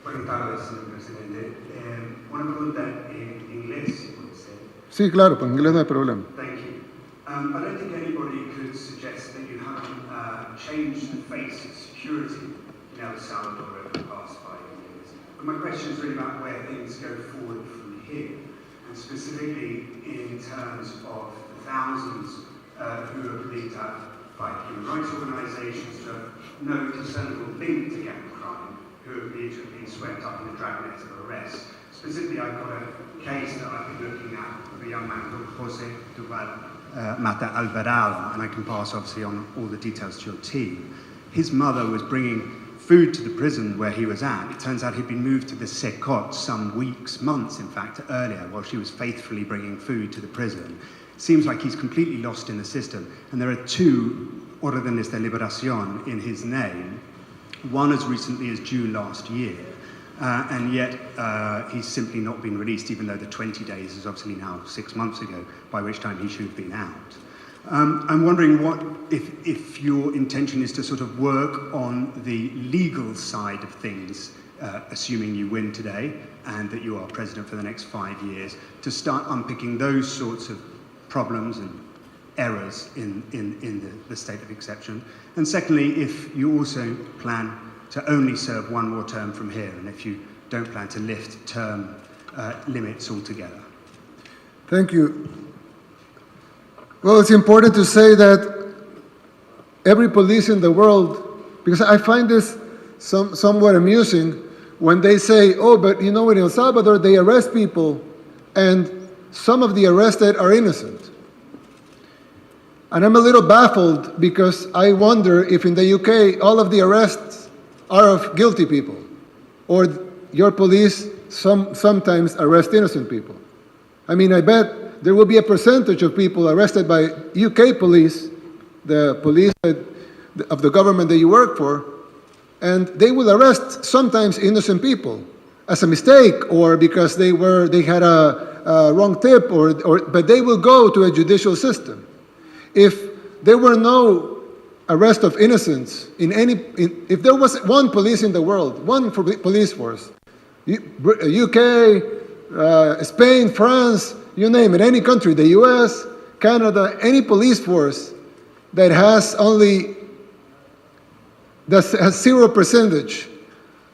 Buenas tardes, señor Presidente. Una pregunta en inglés, si puede ser. Sí, claro, pues en inglés no hay problema. Thank you. I don't think anybody could suggest that you haven't changed the face of security in El Salvador over the past 5 years. But my question is really about where things go forward from here, and specifically in terms of the thousands who are believed to have, by human rights organisations, to have no discernible link to gang crime, who are believed to have been swept up in the dragnet of arrests. Specifically, I've got a case that I've been looking at of a young man called Jose Duval Mata Alvarado, and I can pass obviously on all the details to your team. His mother was bringing food to the prison where he was at. It turns out he'd been moved to the Secot some weeks, months in fact, earlier, while she was faithfully bringing food to the prison. Seems like he's completely lost in the system, and there are 2 órdenes de liberación in his name, one as recently as June last year, and yet he's simply not been released, even though the 20 days is obviously now 6 months ago, by which time he should have been out. I'm wondering what, if your intention is to sort of work on the legal side of things, assuming you win today and that you are president for the next 5 years, to start unpicking those sorts of problems and errors in the state of exception. And secondly, if you also plan to only serve 1 more term from here, and if you don't plan to lift term limits altogether. Thank you. Well, it's important to say that every police in the world, because I find this somewhat amusing when they say, oh, but you know, in El Salvador, they arrest people, and some of the arrested are innocent. And I'm a little baffled because I wonder if in the UK, all of the arrests are of guilty people, or your police sometimes arrest innocent people. I mean, I bet there will be a percentage of people arrested by UK police, the police of the government that you work for, and they will arrest sometimes innocent people as a mistake or because they had a wrong tip, but they will go to a judicial system. If there were no arrest of innocents if there was one police in the world, one police force, UK, Spain, France, you name it, any country, the US, Canada, any police force that has 0%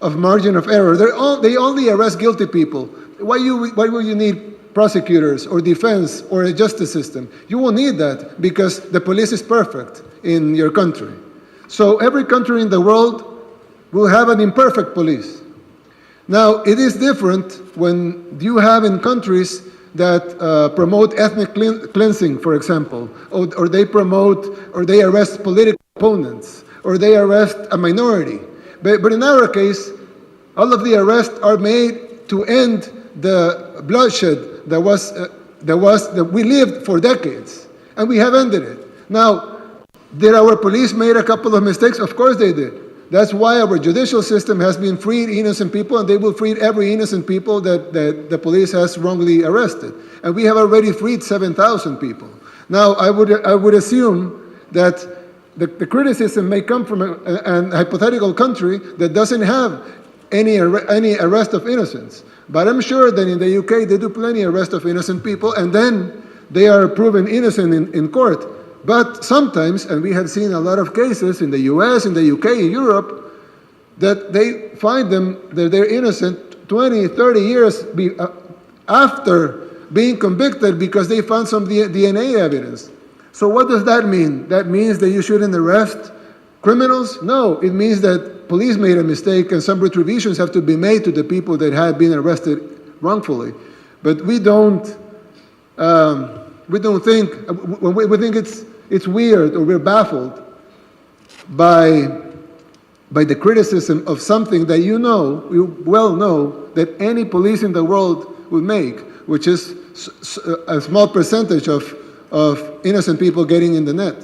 of margin of error, they only arrest guilty people. Why will you need prosecutors or defense or a justice system? You won't need that because the police is perfect in your country. So every country in the world will have an imperfect police. Now, it is different when you have in countries that promote ethnic cleansing, for example, or they arrest political opponents, or they arrest a minority. But in our case, all of the arrests are made to end the bloodshed that we lived for decades, and we have ended it. Now, did our police made a couple of mistakes? Of course they did. That's why our judicial system has been freed innocent people, and they will free every innocent people that the police has wrongly arrested. And we have already freed 7,000 people. Now, I would assume that the criticism may come from a hypothetical country that doesn't have any arrest of innocents. But I'm sure that in the UK they do plenty arrest of innocent people, and then they are proven innocent in court. But sometimes, and we have seen a lot of cases in the US, in the UK, in Europe, that they find them that they're innocent 20, 30 years after being convicted because they found some DNA evidence. So what does that mean? That means that you shouldn't arrest criminals? No, it means that police made a mistake and some retributions have to be made to the people that had been arrested wrongfully. But we don't think it's weird, or we're baffled by the criticism of something that you well know that any police in the world would make, which is a small percentage of innocent people getting in the net.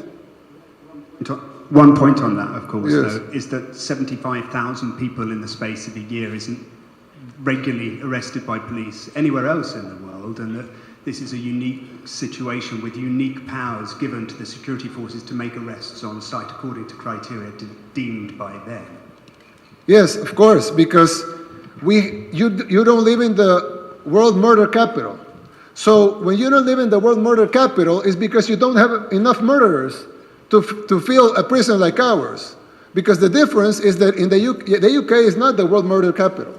One point on that, of course, yes, though, is that 75,000 people in the space of a year isn't regularly arrested by police anywhere else in the world, and that this is a unique situation with unique powers given to the security forces to make arrests on site according to criteria deemed by them. Yes, of course, because you don't live in the world murder capital. So when you don't live in the world murder capital, it's because you don't have enough murderers to fill a prison like ours. Because the difference is that in the UK is not the world murder capital.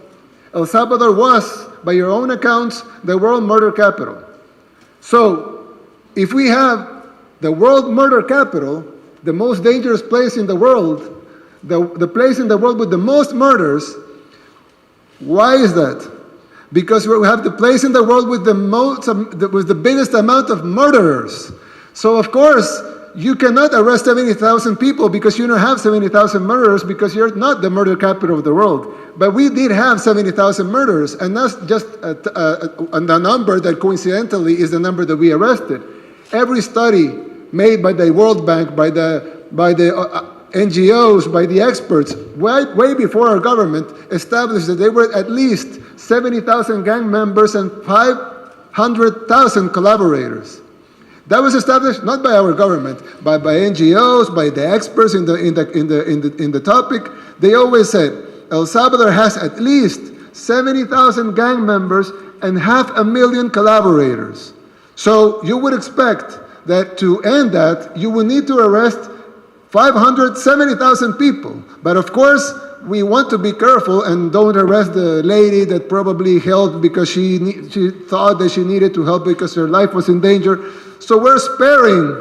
El Salvador was, by your own accounts, the world murder capital. So if we have the world murder capital, the most dangerous place in the world, the place in the world with the most murders, why is that? Because we have the place in the world with the biggest amount of murderers. So of course, you cannot arrest 70,000 people because you don't have 70,000 murderers because you're not the murder capital of the world. But we did have 70,000 murderers, and that's just a number that coincidentally is the number that we arrested. Every study made by the World Bank, by the NGOs, by the experts, way before our government established that there were at least 70,000 gang members and 500,000 collaborators. That was established not by our government, but by NGOs, by the experts in the topic. They always said El Salvador has at least 70,000 gang members and 500,000 collaborators. So you would expect that to end that, you would need to arrest 570,000 people. But of course, we want to be careful and don't arrest the lady that probably helped because she thought that she needed to help because her life was in danger. So we're sparing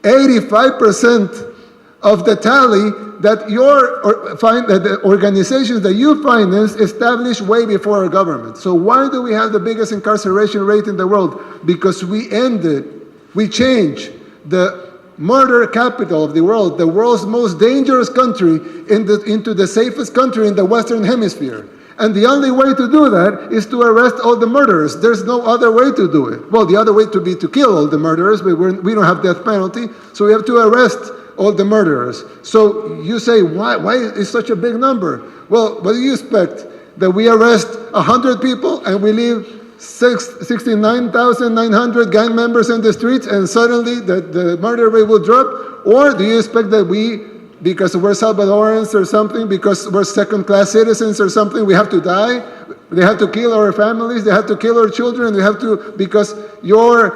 85% of the tally that the organizations that you finance established way before our government. So why do we have the biggest incarceration rate in the world? Because we changed the murder capital of the world's most dangerous country, into the safest country in the Western Hemisphere. And the only way to do that is to arrest all the murderers. There's no other way to do it. Well, the other way to be to kill all the murderers, but we don't have death penalty, so we have to arrest all the murderers. So you say, why is such a big number? Well, what do you expect? That we arrest 100 people and we leave 69,900 gang members in the streets and suddenly the murder rate will drop? Or do you expect that because we're Salvadorans or something, because we're second-class citizens or something, we have to die? They have to kill our families, they have to kill our children, because your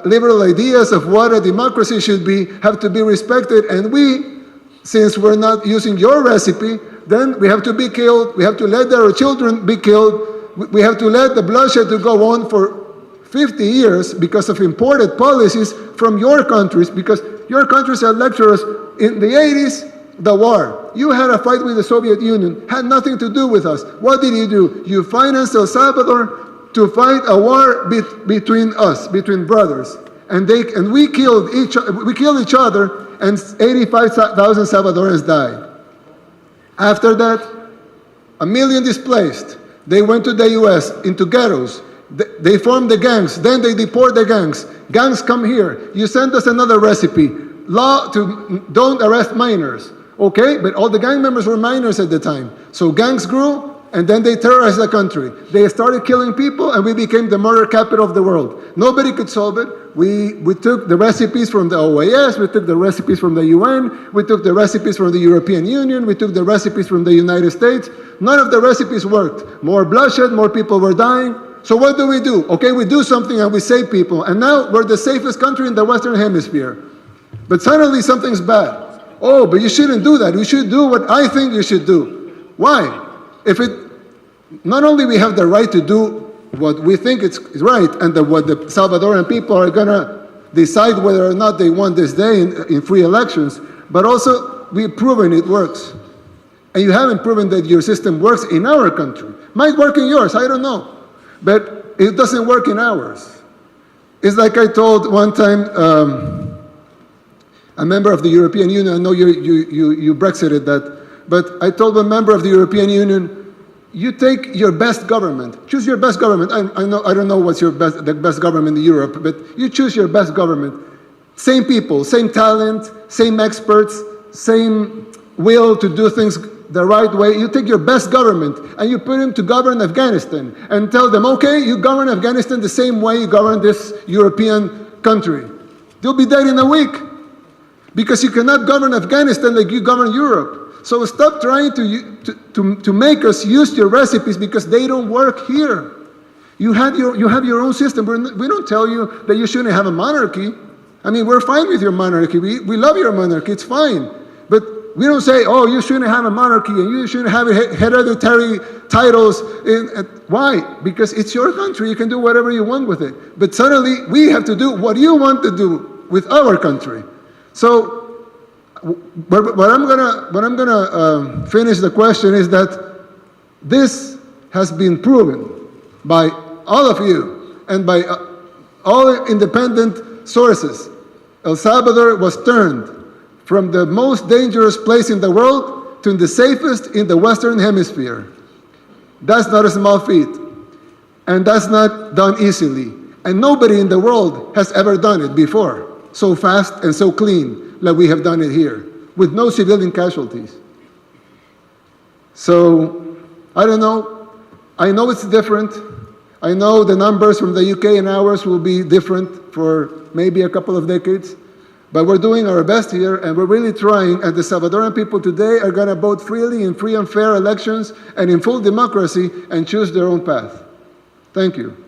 liberal ideas of what a democracy should be have to be respected, and since we're not using your recipe, then we have to be killed, we have to let our children be killed, we have to let the bloodshed to go on for 50 years because of imported policies from your countries, because your countries had lecturers in the 80s, the war. You had a fight with the Soviet Union, had nothing to do with us. What did you do? You financed El Salvador to fight a war between us, between brothers. And we killed each other, and 85,000 Salvadorans died. After that, 1 million displaced. They went to the US, into ghettos. They formed the gangs. Then they deport the gangs. Gangs come here. You send us another recipe. Law to don't arrest minors. Okay, but all the gang members were minors at the time. So gangs grew, and then they terrorized the country. They started killing people, and we became the murder capital of the world. Nobody could solve it. We took the recipes from the OAS, we took the recipes from the UN, we took the recipes from the European Union, we took the recipes from the United States. None of the recipes worked. More bloodshed, more people were dying. So what do? Okay, we do something and we save people. And now we're the safest country in the Western Hemisphere. But suddenly something's bad. Oh, but you shouldn't do that. You should do what I think you should do. Why? Not only we have the right to do what we think is right, and what the Salvadoran people are going to decide whether or not they want this day in free elections, but also we've proven it works. And you haven't proven that your system works in our country. Might work in yours, I don't know. But it doesn't work in ours. It's like I told one time a member of the European Union, I know you Brexited that, but I told a member of the European Union, you take your best government, choose your best government. I don't know what's the best government in Europe, but you choose your best government. Same people, same talent, same experts, same will to do things the right way. You take your best government and you put him to govern Afghanistan and tell them, okay, you govern Afghanistan the same way you govern this European country. They'll be dead in a week because you cannot govern Afghanistan like you govern Europe. So stop trying to make us use your recipes because they don't work here. You have your own system. We don't tell you that you shouldn't have a monarchy. I mean, we're fine with your monarchy. We love your monarchy. It's fine. But we don't say, oh, you shouldn't have a monarchy and you shouldn't have hereditary titles. Why? Because it's your country. You can do whatever you want with it. But suddenly, we have to do what you want to do with our country. So, what I'm gonna finish the question is that this has been proven by all of you and by all independent sources. El Salvador was turned from the most dangerous place in the world to the safest in the Western Hemisphere. That's not a small feat, and that's not done easily. And nobody in the world has ever done it before, so fast and so clean like we have done it here, with no civilian casualties. So, I don't know. I know it's different. I know the numbers from the UK and ours will be different for maybe a couple of decades. But we're doing our best here, and we're really trying, and the Salvadoran people today are going to vote freely in free and fair elections and in full democracy and choose their own path. Thank you.